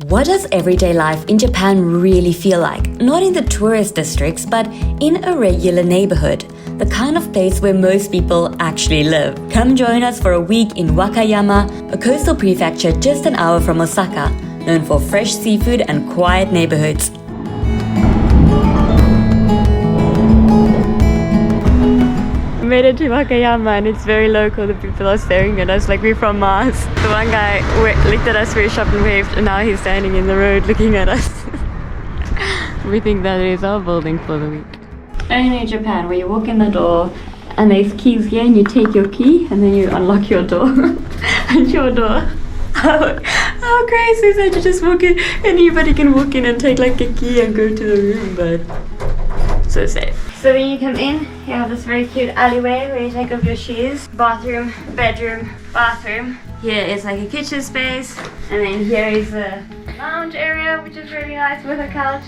What does everyday life in Japan really feel like? Not in the tourist districts, but in a regular neighborhood. The kind of place where most people actually live. Come join us for a week in Wakayama, a coastal prefecture just an hour from Osaka, known for fresh seafood and quiet neighborhoods. We made it to Wakayama and it's very local. The people are staring at us like we're from Mars. The one guy looked at us very sharp and waved, and now he's standing in the road looking at us. We think that is our building for the week. Only in Japan, where you walk in the door and there's keys here and you take your key and then you unlock your door. And your door. How crazy is that? You just walk in, anybody can walk in and take like a key and go to the room, but so safe. So when you come in, you have this very cute alleyway where you take off your shoes. Bathroom, bedroom, bathroom. Here is like a kitchen space, and then here is a lounge area, which is really nice with a couch.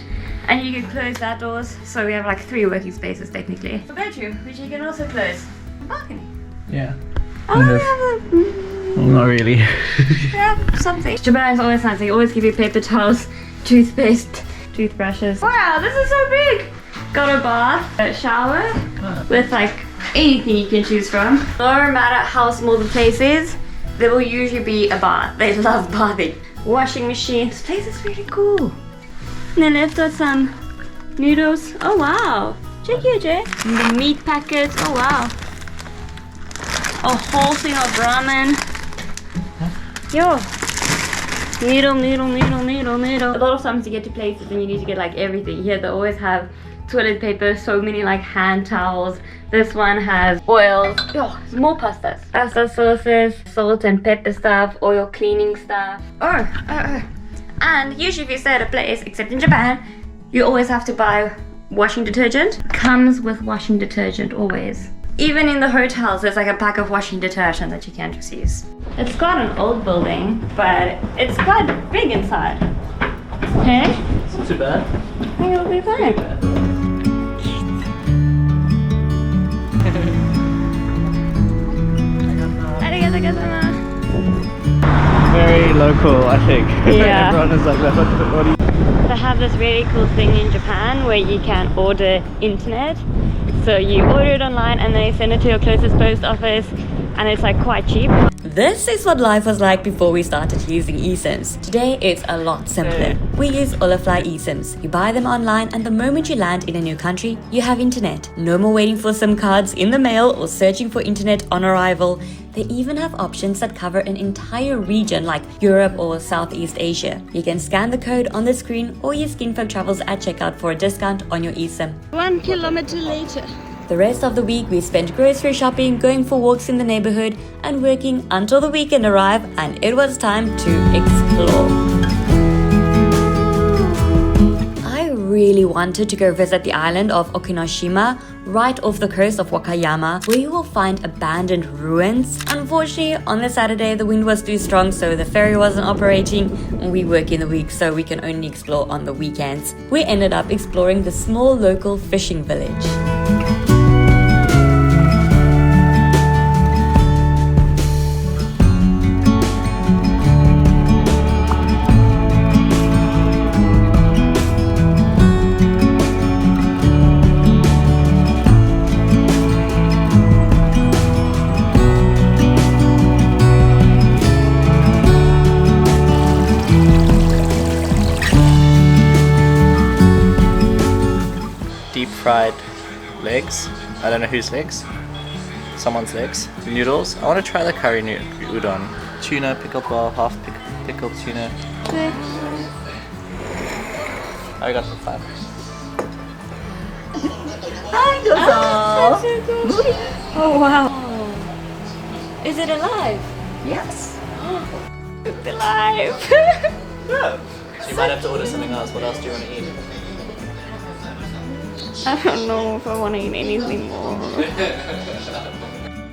And you can close that doors, so we have like 3 working spaces technically. A bedroom, which you can also close. A balcony. Yeah. Oh, we have a... Not really. Yeah, something. Japan is always nice. They always give you paper towels, toothpaste, toothbrushes. Wow, this is so big! Got a bath, a shower, with like anything you can choose from. No matter how small the place is, there will usually be a bath. They love bathing. Washing machine. This place is really cool. And then they've got some noodles. Oh wow. Check here, Jay. And the meat packets. Oh wow. A whole thing of ramen. Yo. Needle. A lot of times you get to places and you need to get like everything. Here they always have toilet paper, so many like hand towels. This one has oils. Oh, more pastas. Pasta sauces, salt and pepper stuff, oil cleaning stuff. And usually if you stay at a place, except in Japan, you always have to buy washing detergent. Comes with washing detergent always. Even in the hotels, there's like a pack of washing detergent that you can't just use. It's quite an old building, but it's quite big inside. Hey? It's not too bad. I think it'll be fine. Very local, I think. Yeah. Everyone is like, what do you... They have this really cool thing in Japan where you can order internet. So you order it online and they send it to your closest post office, and it's like quite cheap. This is what life was like before we started using eSIMs. Today it's a lot simpler. We use Olafly eSIMs. You buy them online and the moment you land in a new country, you have internet. No more waiting for SIM cards in the mail or searching for internet on arrival. They even have options that cover an entire region like Europe or Southeast Asia. You can scan the code on the screen or use KINFOLKTRAVELS at checkout for a discount on your eSIM. 1 kilometer later. The rest of the week we spent grocery shopping, going for walks in the neighborhood and working until the weekend arrived and it was time to explore. I really wanted to go visit the island of Okinoshima right off the coast of Wakayama, where you will find abandoned ruins. Unfortunately, on the Saturday the wind was too strong, so the ferry wasn't operating, and we work in the week, so we can only explore on the weekends. We ended up exploring the small local fishing village. Deep fried legs. I don't know whose legs. Someone's legs. Noodles. I want to try the curry udon. Tuna, pickled ball, half pickled tuna. I got the 5. Hi, Gozo! Oh wow! Is it alive? Yes. It's alive! Yeah. So you might have to order something else. What else do you want to eat? I don't know if I want to eat anything more. I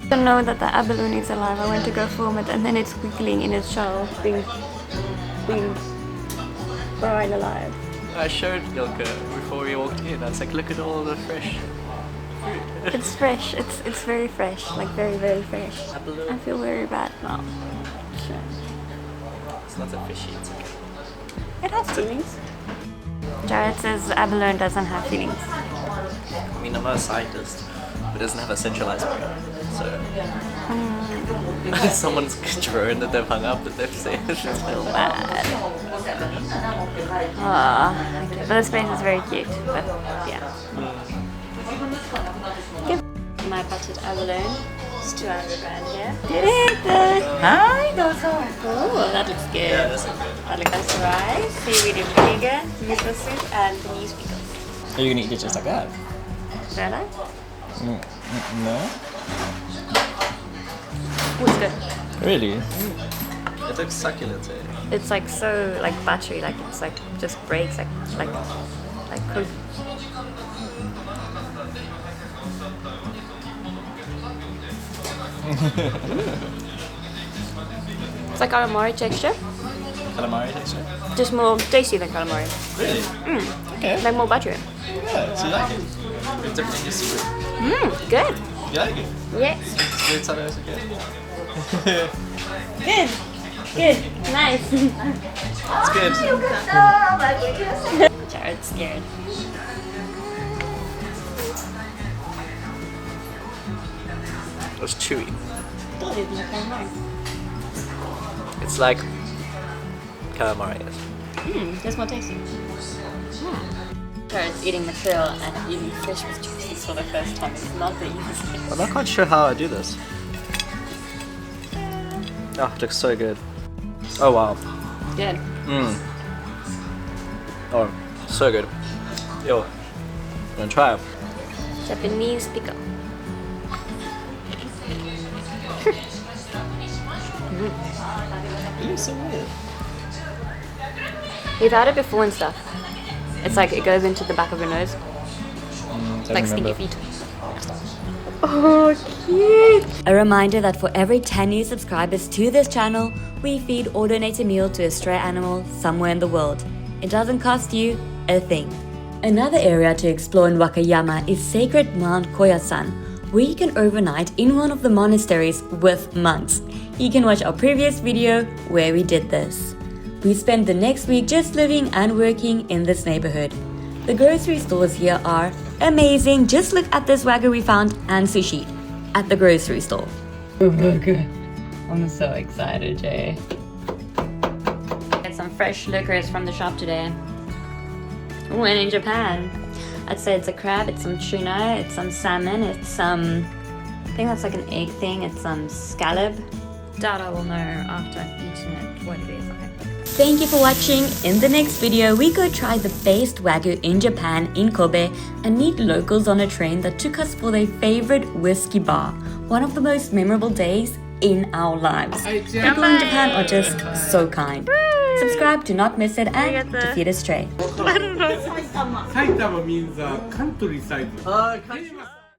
don't know that the abalone is alive. I went to go film it and then it's wiggling in its shell, being fried alive. I showed Ilka before we walked in. I was like, look at all the fresh food. It's fresh. It's very fresh. Like very fresh. I feel very bad now. It's not a fishy. It's okay. It has feelings. Jared says abalone doesn't have feelings. I mean, I'm not a scientist, but it doesn't have a centralized brain. So someone's drone that they've hung up that they've saved. So bad. Aww, okay. But this place is very cute. But yeah. My buttered abalone. It's 200 grand here. Hi, oh, that looks good. Yeah, that's okay. That looks nice rice, seaweed and vinegar, miso soup, and Japanese pickles. Are you gonna eat it just like that? Should I? No. Oh, it's good. Really? It looks succulent. Eh? It's like so like buttery, like it's like just breaks like cook. It's like calamari texture, Calamari texture? just more tasty than calamari. Really? Okay. Like more buttery. Yeah, so you like it? It's different than your seafood. Good. You like it? Yes. It's okay. Good. Good. Nice. It's good. Jared's scared. It's chewy. It's like calamari is. That's more tasty. Jared's eating mackerel and eating fish with juices for the first time. It's not the easiest. I'm not quite sure how I do this. Oh, it looks so good. Oh wow. Good. Oh, so good. Yo, I'm gonna try it. Japanese pickle. It's so weird. We've had it before and stuff. It's like it goes into the back of your nose. Don't Like remember. stinky feet. Oh, cute! A reminder that for every 10 new subscribers to this channel, we feed or donate a meal to a stray animal somewhere in the world. It doesn't cost you a thing. Another area to explore in Wakayama is sacred Mount Koyasan, where you can overnight in one of the monasteries with monks. You can watch our previous video where we did this. We spent the next week just living and working in this neighborhood. The grocery stores here are amazing. Just look at this wagyu we found and sushi at the grocery store. I'm so excited, Jay. Get some fresh liquors from the shop today. Oh, and in Japan, I'd say it's a crab, it's some tuna, it's some salmon, it's some, I think that's like an egg thing, it's some scallop. That I will know after I've eaten it what it is. Okay. Thank you for watching. In the next video, we go try the best wagyu in Japan in Kobe and meet locals on a train that took us for their favorite whiskey bar. One of the most memorable days in our lives. People in Japan are just so kind. Subscribe to not miss it and defeat a stray. Saitama means countryside.